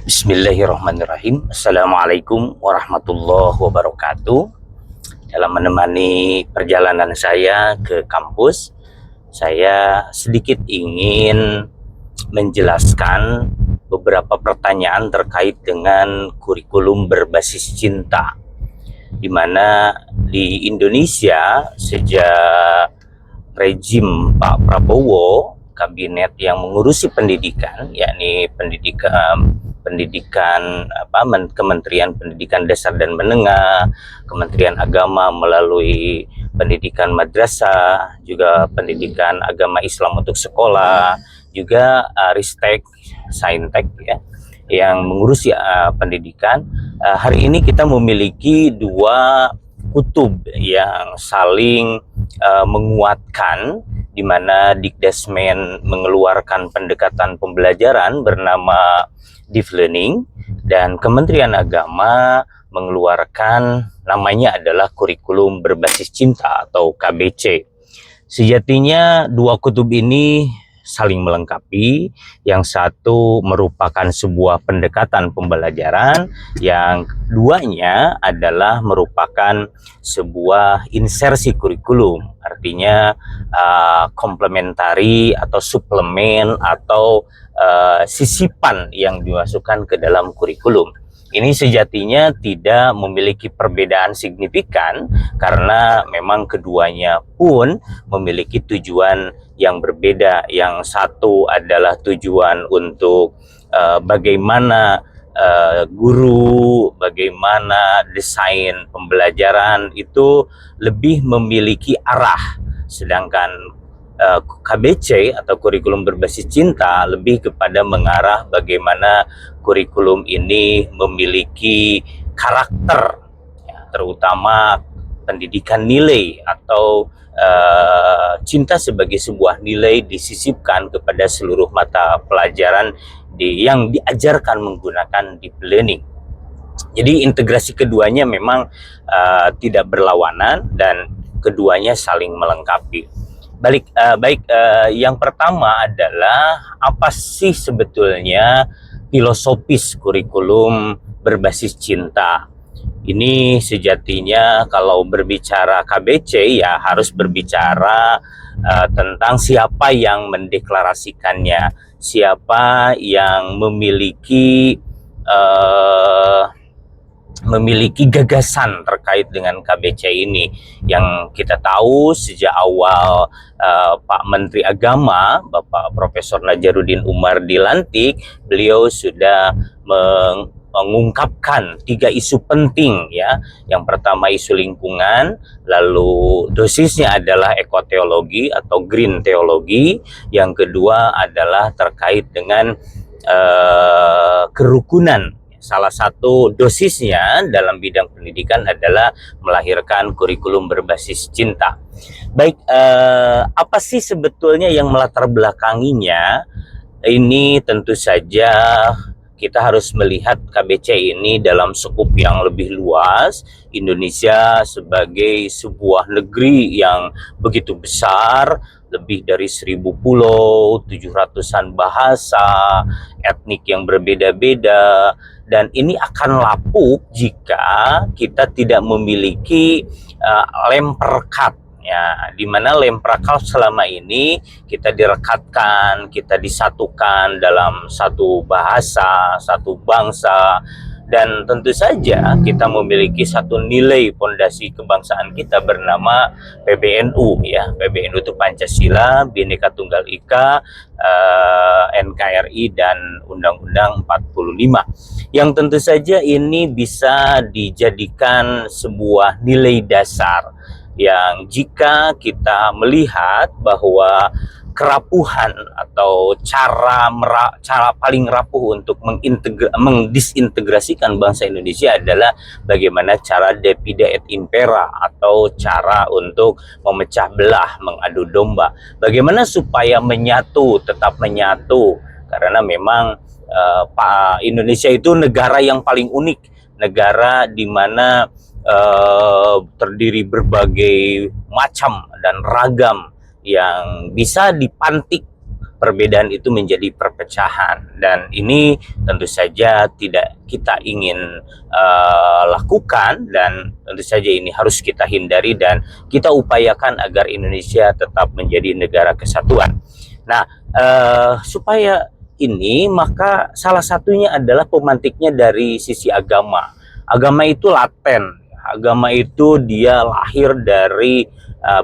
Bismillahirrahmanirrahim. Assalamualaikum warahmatullahi wabarakatuh. Dalam menemani perjalanan saya ke kampus, saya sedikit ingin menjelaskan beberapa pertanyaan terkait dengan kurikulum berbasis cinta, di mana di Indonesia sejak rejim Pak Prabowo, kabinet yang mengurusi pendidikan, yakni Kementerian Pendidikan Dasar dan Menengah, Kementerian Agama melalui pendidikan madrasah, juga pendidikan agama Islam untuk sekolah, juga Ristek, Saintek ya, yang mengurusi pendidikan. Hari ini kita memiliki dua kutub yang saling menguatkan, di mana Dikdesmen mengeluarkan pendekatan pembelajaran bernama Deep Learning, dan Kementerian Agama mengeluarkan namanya adalah kurikulum berbasis cinta atau KBC. Sejatinya dua kutub ini saling melengkapi. Yang satu merupakan sebuah pendekatan pembelajaran, yang keduanya adalah merupakan sebuah insersi kurikulum, artinya komplementari atau suplemen atau sisipan yang dimasukkan ke dalam kurikulum. Ini sejatinya tidak memiliki perbedaan signifikan, karena memang keduanya pun memiliki tujuan yang berbeda. Yang satu adalah tujuan untuk bagaimana guru, bagaimana desain pembelajaran itu lebih memiliki arah, sedangkan KBC atau kurikulum berbasis cinta lebih kepada mengarah bagaimana kurikulum ini memiliki karakter, ya, terutama pendidikan nilai atau cinta sebagai sebuah nilai disisipkan kepada seluruh mata pelajaran yang diajarkan menggunakan deep learning. Jadi integrasi keduanya memang tidak berlawanan dan keduanya saling melengkapi. Baik, yang pertama adalah apa sih sebetulnya filosofis kurikulum berbasis cinta? Ini sejatinya kalau berbicara KBC ya harus berbicara tentang siapa yang mendeklarasikannya, siapa yang memiliki gagasan terkait dengan KBC ini. Yang kita tahu sejak awal Pak Menteri Agama, Bapak Profesor Najaruddin Umar dilantik, beliau sudah mengungkapkan 3 isu penting ya. Yang pertama isu lingkungan, lalu dosisnya adalah ekoteologi atau green teologi, yang kedua adalah terkait dengan kerukunan. Salah satu dosisnya dalam bidang pendidikan adalah melahirkan kurikulum berbasis cinta. Baik, apa sih sebetulnya yang melatar belakanginya? Ini tentu saja kita harus melihat KBC ini dalam skup yang lebih luas. Indonesia sebagai sebuah negeri yang begitu besar, lebih dari 1000 pulau, 700-an bahasa, etnik yang berbeda-beda, dan ini akan lapuk jika kita tidak memiliki lem perekat. Ya, di mana lem perekat selama ini kita direkatkan, kita disatukan dalam satu bahasa, satu bangsa, dan tentu saja kita memiliki satu nilai pondasi kebangsaan kita bernama PBNU ya. PBNU itu Pancasila, Bhinneka Tunggal Ika, NKRI, dan Undang-Undang 45, yang tentu saja ini bisa dijadikan sebuah nilai dasar yang jika kita melihat bahwa kerapuhan atau cara paling rapuh untuk mendisintegrasikan bangsa Indonesia adalah bagaimana cara divide et impera, atau cara untuk memecah belah, mengadu domba. Bagaimana supaya menyatu, tetap menyatu, karena memang Indonesia itu negara yang paling unik, negara di mana terdiri berbagai macam dan ragam yang bisa dipantik perbedaan itu menjadi perpecahan, dan ini tentu saja tidak kita ingin lakukan, dan tentu saja ini harus kita hindari dan kita upayakan agar Indonesia tetap menjadi negara kesatuan. Nah, supaya ini, maka salah satunya adalah pemantiknya dari sisi agama. Agama itu laten, agama itu dia lahir dari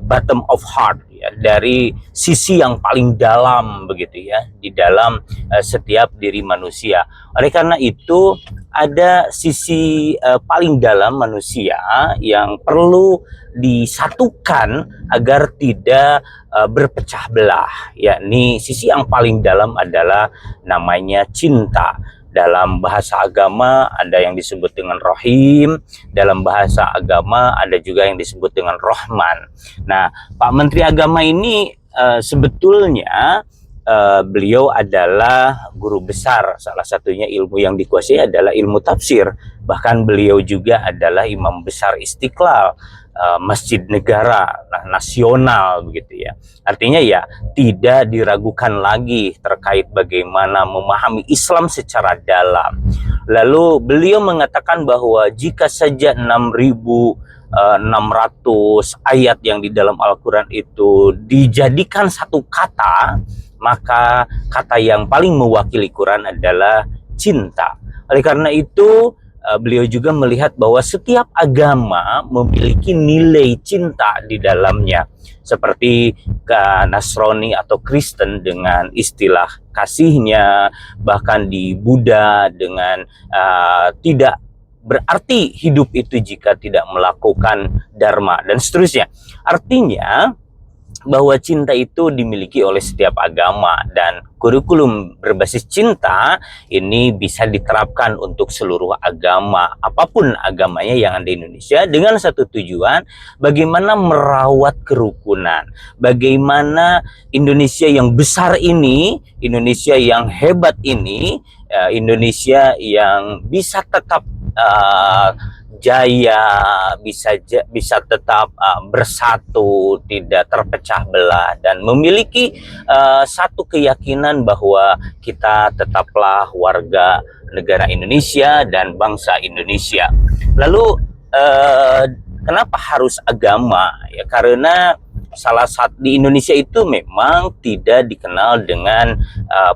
bottom of heart, ya, dari sisi yang paling dalam begitu ya, di dalam setiap diri manusia. Oleh karena itu ada sisi paling dalam manusia yang perlu disatukan agar tidak berpecah belah, yakni sisi yang paling dalam adalah namanya cinta. Dalam bahasa agama ada yang disebut dengan Rohim, dalam bahasa agama ada juga yang disebut dengan Rohman. Nah, Pak Menteri Agama ini sebetulnya beliau adalah guru besar, salah satunya ilmu yang dikuasai adalah ilmu tafsir. Bahkan beliau juga adalah imam besar Istiqlal, masjid negara nasional begitu ya. Artinya ya tidak diragukan lagi terkait bagaimana memahami Islam secara dalam. Lalu beliau mengatakan bahwa jika saja 6.600 ayat yang di dalam Al-Quran itu dijadikan satu kata, maka kata yang paling mewakili Quran adalah cinta. Oleh karena itu beliau juga melihat bahwa setiap agama memiliki nilai cinta di dalamnya, seperti Nasrani atau Kristen dengan istilah kasihnya, bahkan di Buddha dengan tidak berarti hidup itu jika tidak melakukan dharma, dan seterusnya. Artinya bahwa cinta itu dimiliki oleh setiap agama, dan kurikulum berbasis cinta ini bisa diterapkan untuk seluruh agama, apapun agamanya yang ada di Indonesia, dengan satu tujuan: bagaimana merawat kerukunan, bagaimana Indonesia yang besar ini, Indonesia yang hebat ini, Indonesia yang bisa tetap jaya, bisa tetap bersatu, tidak terpecah belah, dan memiliki satu keyakinan bahwa kita tetaplah warga negara Indonesia dan bangsa Indonesia. Lalu kenapa harus agama? Ya karena salah satu di Indonesia itu memang tidak dikenal dengan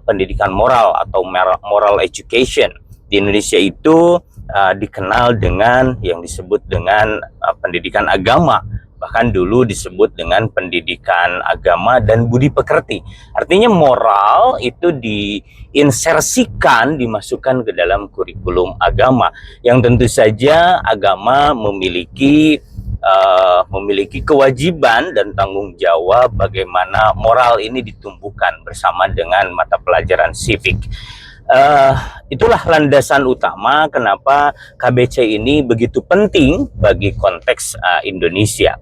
pendidikan moral atau moral education. Di Indonesia itu dikenal dengan yang disebut dengan pendidikan agama, bahkan dulu disebut dengan pendidikan agama dan budi pekerti. Artinya moral itu diinsersikan, dimasukkan ke dalam kurikulum agama, yang tentu saja agama memiliki kewajiban dan tanggung jawab bagaimana moral ini ditumbuhkan bersama dengan mata pelajaran civic. Itulah landasan utama kenapa KBC ini begitu penting bagi konteks Indonesia.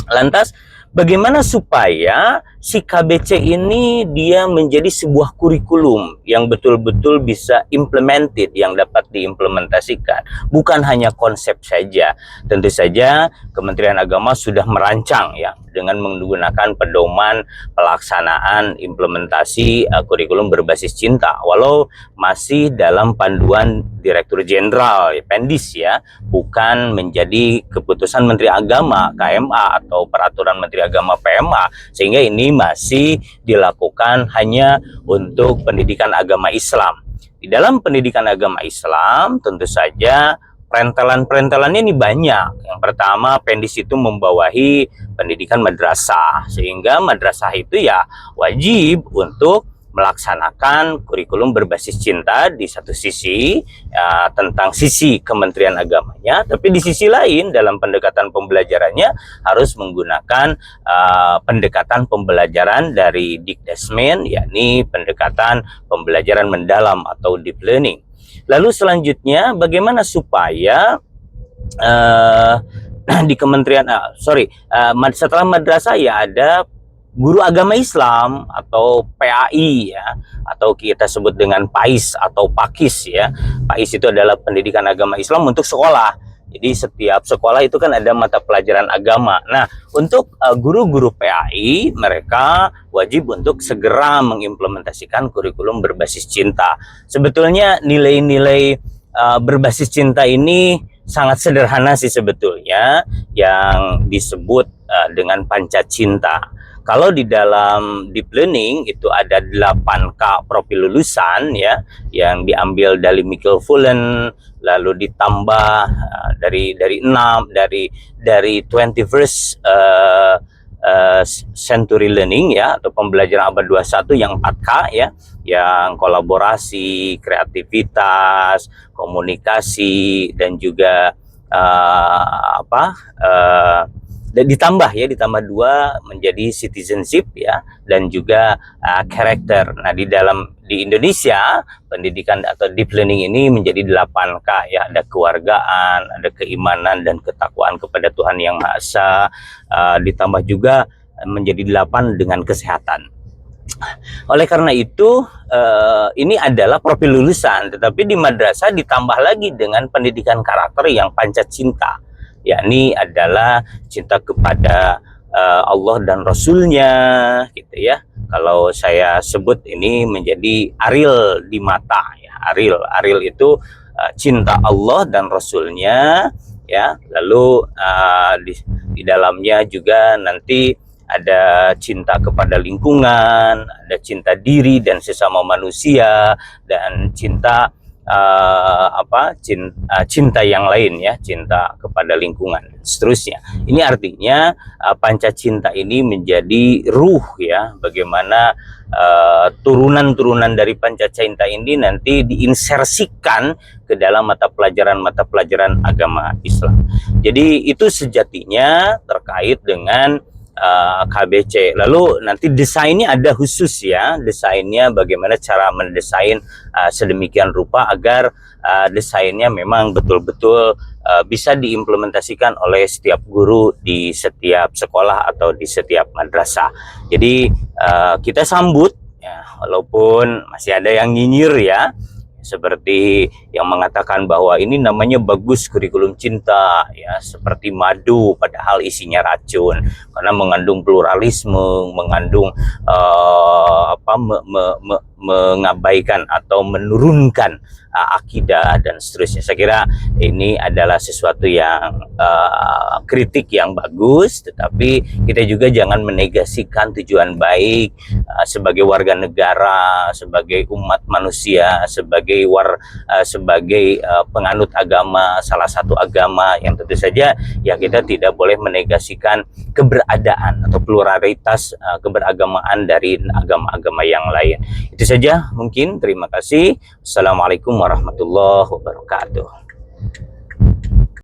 Lantas, bagaimana supaya si KBC ini dia menjadi sebuah kurikulum yang betul-betul bisa implemented, yang dapat diimplementasikan, bukan hanya konsep saja. Tentu saja Kementerian Agama sudah merancang ya dengan menggunakan pedoman pelaksanaan implementasi kurikulum berbasis cinta, walau masih dalam panduan Direktur Jenderal Pendis ya, bukan menjadi keputusan Menteri Agama KMA atau peraturan Menteri Agama PMA, sehingga ini masih dilakukan hanya untuk pendidikan agama Islam. Di dalam pendidikan agama Islam tentu saja perentelan-perentelannya ini banyak. Yang pertama, Pendis itu membawahi pendidikan madrasah, sehingga madrasah itu ya wajib untuk melaksanakan kurikulum berbasis cinta di satu sisi ya, tentang sisi Kementerian Agamanya, tapi di sisi lain dalam pendekatan pembelajarannya harus menggunakan pendekatan pembelajaran dari Dikdesmen, yakni pendekatan pembelajaran mendalam atau deep learning. Lalu selanjutnya bagaimana supaya di Kementerian setelah madrasah ya ada guru agama Islam atau PAI ya, atau kita sebut dengan PAIS atau PAKIS ya. PAIS itu adalah pendidikan agama Islam untuk sekolah. Jadi setiap sekolah itu kan ada mata pelajaran agama. Nah, untuk guru-guru PAI, mereka wajib untuk segera mengimplementasikan kurikulum berbasis cinta. Sebetulnya nilai-nilai berbasis cinta ini sangat sederhana sih sebetulnya, yang disebut dengan panca cinta. Kalau di dalam deep learning itu ada 8K profil lulusan ya, yang diambil dari Michael Fullen, lalu ditambah dari 21st century learning ya, atau pembelajaran abad 21 yang 4K ya, yang kolaborasi, kreativitas, komunikasi, dan juga dan ditambah 2 menjadi citizenship ya, dan juga karakter. Nah, di Indonesia pendidikan atau deep learning ini menjadi 8K ya, ada kewargaan, ada keimanan dan ketakwaan kepada Tuhan Yang Maha Esa, ditambah juga menjadi 8 dengan kesehatan. Oleh karena itu ini adalah profil lulusan, tetapi di madrasah ditambah lagi dengan pendidikan karakter yang panca cinta, yakni adalah cinta kepada Allah dan Rasulnya gitu ya. Kalau saya sebut ini menjadi Aril di mata ya. Aril itu cinta Allah dan Rasulnya ya. Lalu di dalamnya juga nanti ada cinta kepada lingkungan, ada cinta diri dan sesama manusia, dan cinta cinta yang lain ya, cinta kepada lingkungan dan seterusnya. Ini artinya panca cinta ini menjadi ruh ya, bagaimana turunan-turunan dari panca cinta ini nanti diinsersikan ke dalam mata pelajaran agama Islam. Jadi itu sejatinya terkait dengan KBC. Lalu nanti desainnya ada khusus ya, desainnya bagaimana cara mendesain sedemikian rupa agar desainnya memang betul-betul bisa diimplementasikan oleh setiap guru di setiap sekolah atau di setiap madrasah. Jadi kita sambut ya, walaupun masih ada yang nyinyir ya, seperti yang mengatakan bahwa ini namanya bagus kurikulum cinta ya, seperti madu padahal isinya racun karena mengandung pluralisme, mengandung mengabaikan atau menurunkan akidah dan seterusnya. Saya kira ini adalah sesuatu yang kritik yang bagus, tetapi kita juga jangan menegasikan tujuan baik sebagai warga negara, sebagai umat manusia, sebagai penganut agama, salah satu agama yang tentu saja ya kita tidak boleh menegasikan keberadaan atau pluralitas keberagamaan dari agama-agama yang lain. Itu saja mungkin. Terima kasih. Assalamualaikum warahmatullahi wabarakatuh.